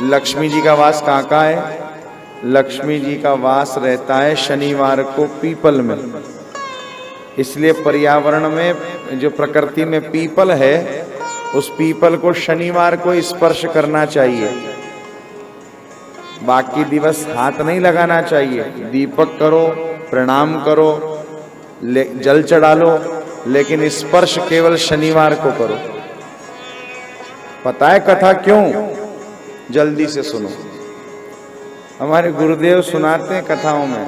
लक्ष्मी जी का वास कहाँ कहाँ है? लक्ष्मी जी का वास रहता है शनिवार को पीपल में। इसलिए पर्यावरण में जो प्रकृति में पीपल है, उस पीपल को शनिवार को स्पर्श करना चाहिए। बाकी दिवस हाथ नहीं लगाना चाहिए। दीपक करो, प्रणाम करो, जल चढ़ा लो, लेकिन स्पर्श केवल शनिवार को करो। पता है कथा क्यों? जल्दी से सुनो। हमारे गुरुदेव सुनाते हैं कथाओं में,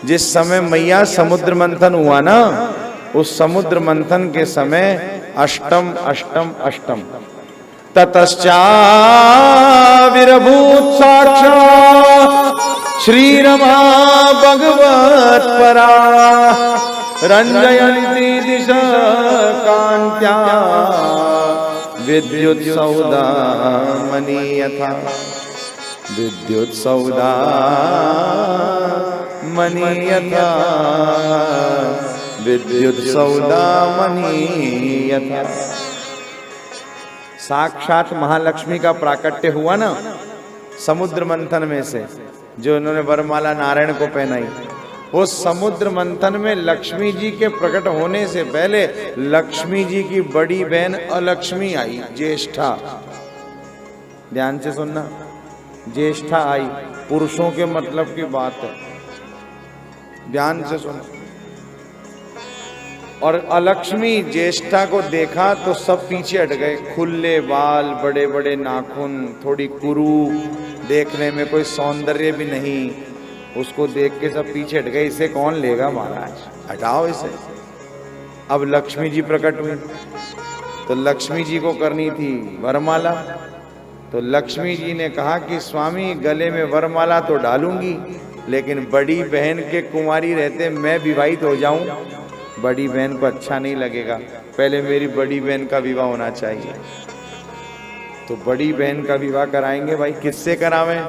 जिस समय मैया समुद्र मंथन हुआ ना, उस समुद्र मंथन के समय अष्टम अष्टम अष्टम ततश्चाविर्भूत साक्षात् श्री रमा भगवत परा रंजयन्ती दिशा कांत्या विद्युत सौदा मणि यथा विद्युत सौदा मणि यथा विद्युत सौदा मणि यथा। साक्षात महालक्ष्मी का प्राकट्य हुआ ना समुद्र मंथन में से, जो उन्होंने वरमाला नारायण को पहनाई। वो समुद्र मंथन में लक्ष्मी जी के प्रकट होने से पहले लक्ष्मी जी की बड़ी बहन अलक्ष्मी आई, ज्येष्ठा। ध्यान से सुनना, ज्येष्ठा आई, पुरुषों के मतलब की बात है, ध्यान से सुनो। और अलक्ष्मी ज्येष्ठा को देखा तो सब पीछे हट गए। खुले बाल, बड़े बड़े नाखून, थोड़ी कुरू, देखने में कोई सौंदर्य भी नहीं। उसको देख के सब पीछे हट गए। इसे कौन लेगा महाराज, हटाओ इसे। अब लक्ष्मी जी प्रकट हुई तो लक्ष्मी जी को करनी थी वरमाला। तो लक्ष्मी जी ने कहा कि स्वामी गले में वरमाला तो डालूंगी, लेकिन बड़ी बहन के कुंवारी रहते मैं विवाहित हो जाऊं, बड़ी बहन को अच्छा नहीं लगेगा। पहले मेरी बड़ी बहन का विवाह होना चाहिए। तो बड़ी बहन का विवाह कराएंगे। भाई किससे करावें?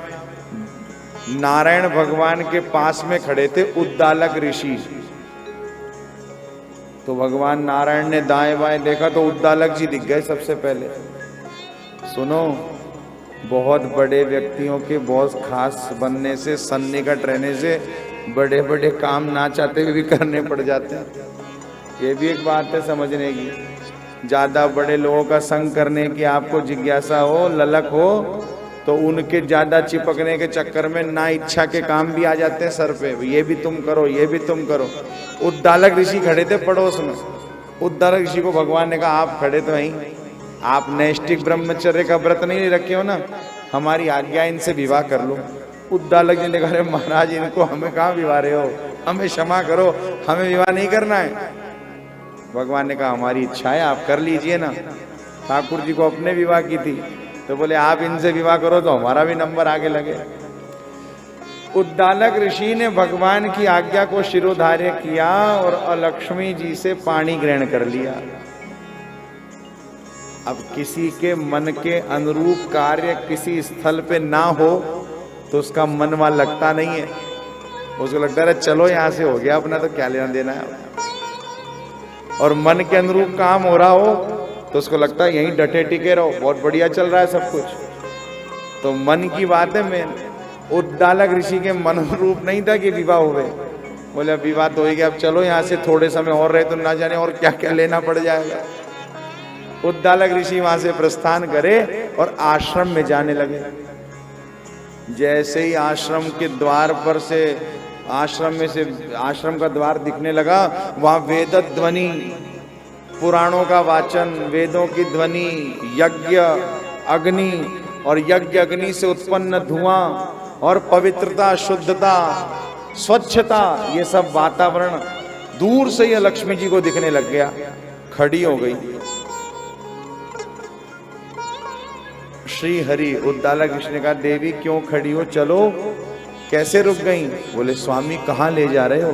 नारायण भगवान के पास में खड़े थे उद्दालक ऋषि। तो भगवान नारायण ने दाएं बाएं देखा तो उद्दालक जी दिख गए सबसे पहले। सुनो, बहुत बड़े व्यक्तियों के बहुत खास बनने से, सन्निकट रहने से बड़े बड़े काम ना चाहते हुए भी करने पड़ जाते हैं। ये भी एक बात है समझने की। ज्यादा बड़े लोगों का संग करने की आपको जिज्ञासा हो, ललक हो, तो उनके ज्यादा चिपकने के चक्कर में ना इच्छा के काम भी आ जाते हैं सर पे। ये भी तुम करो, ये भी तुम करो। उद्दालक ऋषि खड़े थे पड़ोस में। उद्दालक ऋषि को भगवान ने कहा आप खड़े तो वहीं, आप नैष्टिक ब्रह्मचर्य का व्रत नहीं रखे हो ना, हमारी आज्ञा, इनसे विवाह कर लो। उद्दालक जी ने कहा अरे महाराज इनको हमें कहाँ विवाह रहे हो, हमें क्षमा करो, हमें विवाह नहीं करना है। भगवान ने कहा हमारी इच्छा है, आप कर लीजिए ना। ठाकुर जी को अपने विवाह की थी, तो बोले आप इनसे विवाह करो तो हमारा भी नंबर आगे लगे। उद्दालक ऋषि ने भगवान की आज्ञा को शिरोधार्य किया और अलक्ष्मी जी से पाणी ग्रहण कर लिया। अब किसी के मन के अनुरूप कार्य किसी स्थल पे ना हो तो उसका मन वहां लगता नहीं है। उसको लगता है चलो यहां से हो गया अपना, तो क्या लेना देना है। और मन के अनुरूप काम हो रहा हो तो उसको लगता है यहीं डटे टिके रहो, बहुत बढ़िया चल रहा है सब कुछ। तो मन की बात है। मैं उद्दालक ऋषि के मन अनुरूप नहीं था कि विवाह हुए। बोले अब विवाह तो हो गया, अब चलो यहाँ से थोड़े समय और रहे तो ना जाने और क्या क्या लेना पड़ जाएगा। उद्दालक ऋषि वहां से प्रस्थान करे और आश्रम में जाने लगे। जैसे ही आश्रम के द्वार पर से, आश्रम में से आश्रम का द्वार दिखने लगा, वहां वेद ध्वनि, पुराणों का वाचन, वेदों की ध्वनि, यज्ञ अग्नि और यज्ञ अग्नि से उत्पन्न धुआं और पवित्रता, शुद्धता, स्वच्छता, ये सब वातावरण दूर से ही लक्ष्मी जी को दिखने लग गया। खड़ी हो गई। श्री हरि उद्दालक ऋषि ने कहा देवी क्यों खड़ी हो, चलो। कैसे रुक गई? बोले स्वामी कहाँ ले जा रहे हो?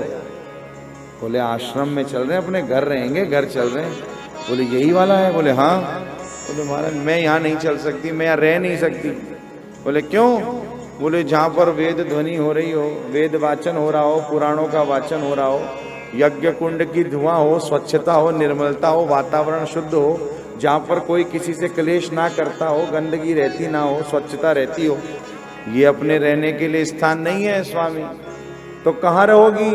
बोले आश्रम में चल रहे हैं, अपने घर रहेंगे, घर चल रहे हैं। बोले यही वाला है? बोले हाँ। बोले महाराज मैं यहाँ नहीं चल सकती, मैं यहाँ रह नहीं सकती। बोले क्यों? बोले जहाँ पर वेद ध्वनि हो रही हो, वेद वाचन हो रहा हो, पुराणों का वाचन हो रहा हो, यज्ञ कुंड की धुआं हो, स्वच्छता हो, निर्मलता हो, वातावरण शुद्ध हो, जहाँ पर कोई किसी से क्लेश ना करता हो, गंदगी रहती ना हो, स्वच्छता रहती हो, ये अपने रहने के लिए स्थान नहीं है स्वामी। तो कहाँ रहोगी?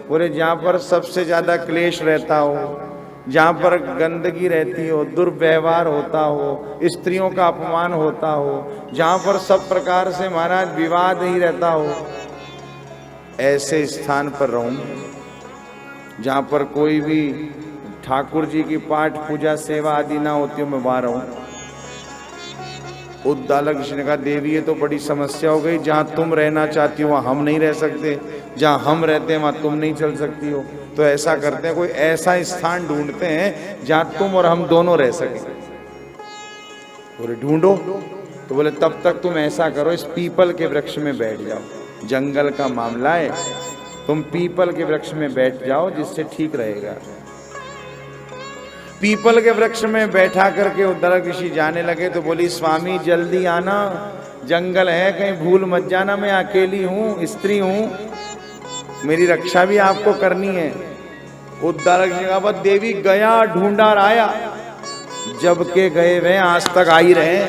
बोले जहाँ पर सबसे ज्यादा क्लेश रहता हो, जहाँ पर गंदगी रहती हो, दुर्व्यवहार होता हो, स्त्रियों का अपमान होता हो, जहाँ पर सब प्रकार से महाराज विवाद ही रहता हो, ऐसे स्थान पर रहूं। जहाँ पर कोई भी ठाकुर जी की पाठ पूजा सेवा आदि ना होती हो, मैं वहां रहूं। उद्दालक ऋषि ने कहा देवी ये तो बड़ी समस्या हो गई, जहाँ तुम रहना चाहती हो वहाँ हम नहीं रह सकते, जहाँ हम रहते हैं वहाँ तुम नहीं चल सकती हो। तो ऐसा करते हैं, कोई ऐसा स्थान ढूंढते हैं जहाँ तुम और हम दोनों रह सकें। बोले ढूंढो। तो बोले तब तक तुम ऐसा करो, इस पीपल के वृक्ष में बैठ जाओ, जंगल का मामला है, तुम पीपल के वृक्ष में बैठ जाओ, जिससे ठीक रहेगा। पीपल के वृक्ष में बैठा करके उद्दालक ऋषि जाने लगे तो बोली स्वामी जल्दी आना, जंगल है, कहीं भूल मत जाना, मैं अकेली हूँ, स्त्री हूँ, मेरी रक्षा भी आपको करनी है। उद्दालक ऋषि कहा देवी गया ढूंढा आया, जब के गए वे आज तक आ ही रहे,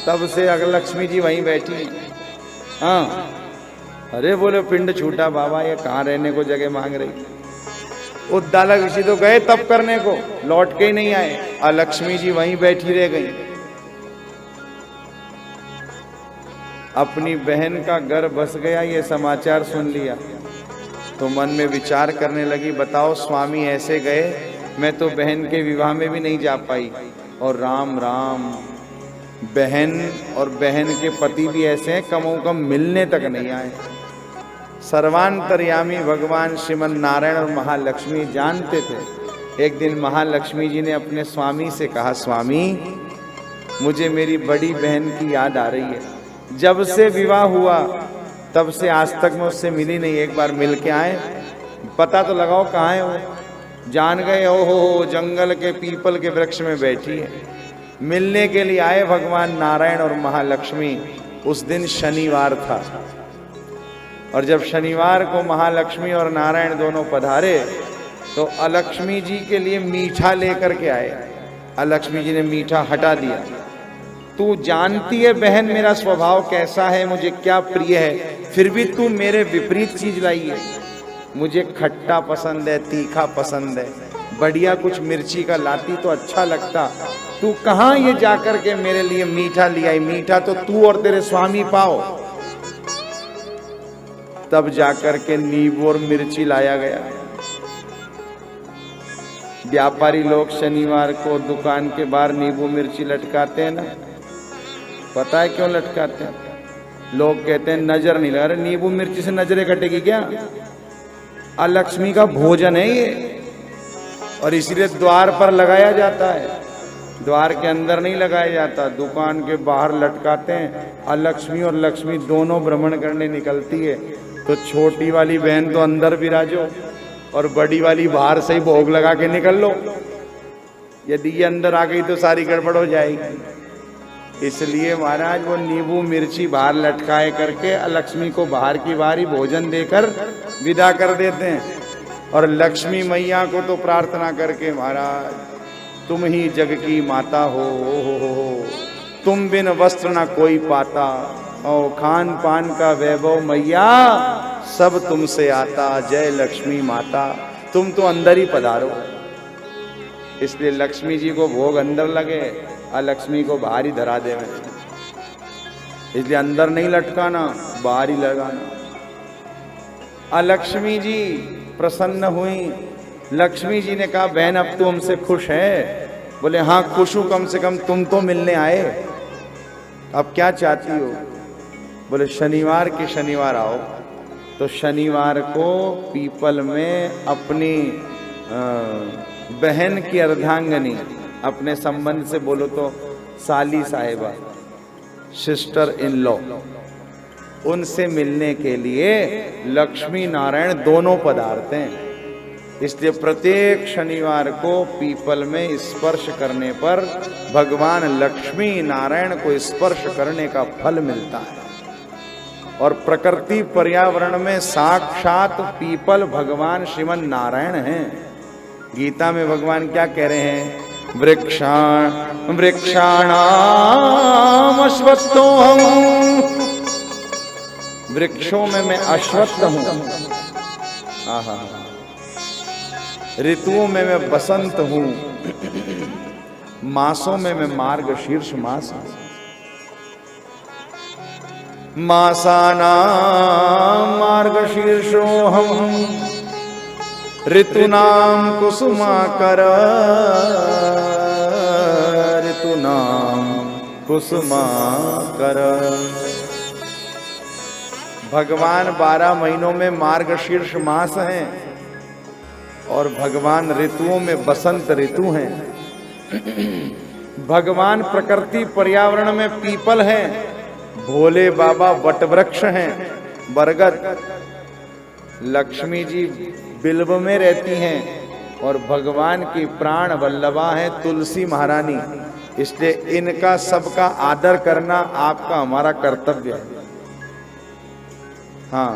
तब से अगर लक्ष्मी जी वहीं बैठी। हाँ अरे बोले पिंड छूटा बाबा, ये कहाँ रहने को जगह मांग रही। उद्दालक ऋषि तो गए तप करने को, लौट के ही नहीं आए, और लक्ष्मी जी वहीं बैठी रह गई। अपनी बहन का घर बस गया ये समाचार सुन लिया तो मन में विचार करने लगी, बताओ स्वामी ऐसे गए, मैं तो बहन के विवाह में भी नहीं जा पाई, और राम राम बहन और बहन के पति भी ऐसे हैं कमों कम मिलने तक नहीं आए। सर्वांतर्यामी भगवान श्रीमन नारायण और महालक्ष्मी जानते थे। एक दिन महालक्ष्मी जी ने अपने स्वामी से कहा स्वामी मुझे मेरी बड़ी बहन की याद आ रही है, जब से विवाह हुआ तब से आज तक मैं उससे मिली नहीं, एक बार मिल के आए, पता तो लगाओ कहाँ है वो। जान गए हो जंगल के पीपल के वृक्ष में बैठी है। मिलने के लिए आए भगवान नारायण और महालक्ष्मी। उस दिन शनिवार था और जब शनिवार को महालक्ष्मी और नारायण दोनों पधारे तो अलक्ष्मी जी के लिए मीठा लेकर के आए। अलक्ष्मी जी ने मीठा हटा दिया। तू जानती है बहन मेरा स्वभाव कैसा है, मुझे क्या प्रिय है, फिर भी तू मेरे विपरीत चीज लाई है। मुझे खट्टा पसंद है, तीखा पसंद है, बढ़िया कुछ मिर्ची का लाती तो अच्छा लगता। तू कहाँ ये जाकर के मेरे लिए मीठा ले आई, मीठा तो तू और तेरे स्वामी पाओ। तब जाकर के नींबू और मिर्ची लाया गया। व्यापारी लोग शनिवार को दुकान के बाहर नींबू मिर्ची लटकाते हैं ना, पता है क्यों लटकाते हैं? लोग कहते हैं नजर नहीं लगा। अरे नींबू मिर्ची से नजरें कटेगी क्या? अलक्ष्मी का भोजन है ये, और इसीलिए द्वार पर लगाया जाता है, द्वार के अंदर नहीं लगाया जाता, दुकान के बाहर लटकाते हैं। अलक्ष्मी और लक्ष्मी दोनों भ्रमण करने निकलती है, तो छोटी वाली बहन तो अंदर विराजो और बड़ी वाली बाहर से ही भोग लगा के निकल लो। यदि ये अंदर आ गई तो सारी गड़बड़ हो जाएगी। इसलिए महाराज वो नींबू मिर्ची बाहर लटकाए करके लक्ष्मी को बाहर की बाहरी भोजन देकर विदा कर देते हैं। और लक्ष्मी मैया को तो प्रार्थना करके महाराज तुम ही जग की माता हो, तुम बिन वस्त्र ना कोई पाता, और खान पान का वैभव मैया सब तुमसे आता, जय लक्ष्मी माता, तुम तो अंदर ही पधारो। इसलिए लक्ष्मी जी को भोग अंदर लगे और लक्ष्मी को बाहर ही धरा दे। इसलिए अंदर नहीं लटकाना, बाहर ही लगाना। अलक्ष्मी जी प्रसन्न हुई। लक्ष्मी जी ने कहा बहन अब तू हमसे खुश है? बोले हाँ खुश हूं, कम से कम तुम तो मिलने आए, अब क्या चाहती हो? बोले शनिवार के शनिवार आओ। तो शनिवार को पीपल में अपनी बहन की अर्धांगनी, अपने संबंध से बोलो तो साली साहिबा, सिस्टर इन लॉ, उनसे मिलने के लिए लक्ष्मी नारायण दोनों पधारते हैं। इसलिए प्रत्येक शनिवार को पीपल में स्पर्श करने पर भगवान लक्ष्मी नारायण को स्पर्श करने का फल मिलता है। और प्रकृति पर्यावरण में साक्षात पीपल भगवान श्रीमन नारायण हैं। गीता में भगवान क्या कह रहे हैं? वृक्षाणाम अश्वत्थो हम, वृक्षों में मैं अश्वत्थ हूं। आहा, ऋतुओं में मैं बसंत हूं, मासों में मैं मार्गशीर्ष मास हूं। मासानां मार्गशीर्षोऽहं, ऋतूनां कुसुमाकर, ऋतूनां कुसुमाकर। भगवान 12 महीनों में मार्गशीर्ष मास हैं और भगवान ऋतुओं में बसंत ऋतु हैं। भगवान प्रकृति पर्यावरण में पीपल हैं, भोले बाबा वटवृक्ष हैं, बरगद। लक्ष्मी जी बिल्व में रहती हैं और भगवान की प्राण वल्लभा है तुलसी महारानी। इसलिए इनका सबका आदर करना आपका हमारा कर्तव्य है। हाँ,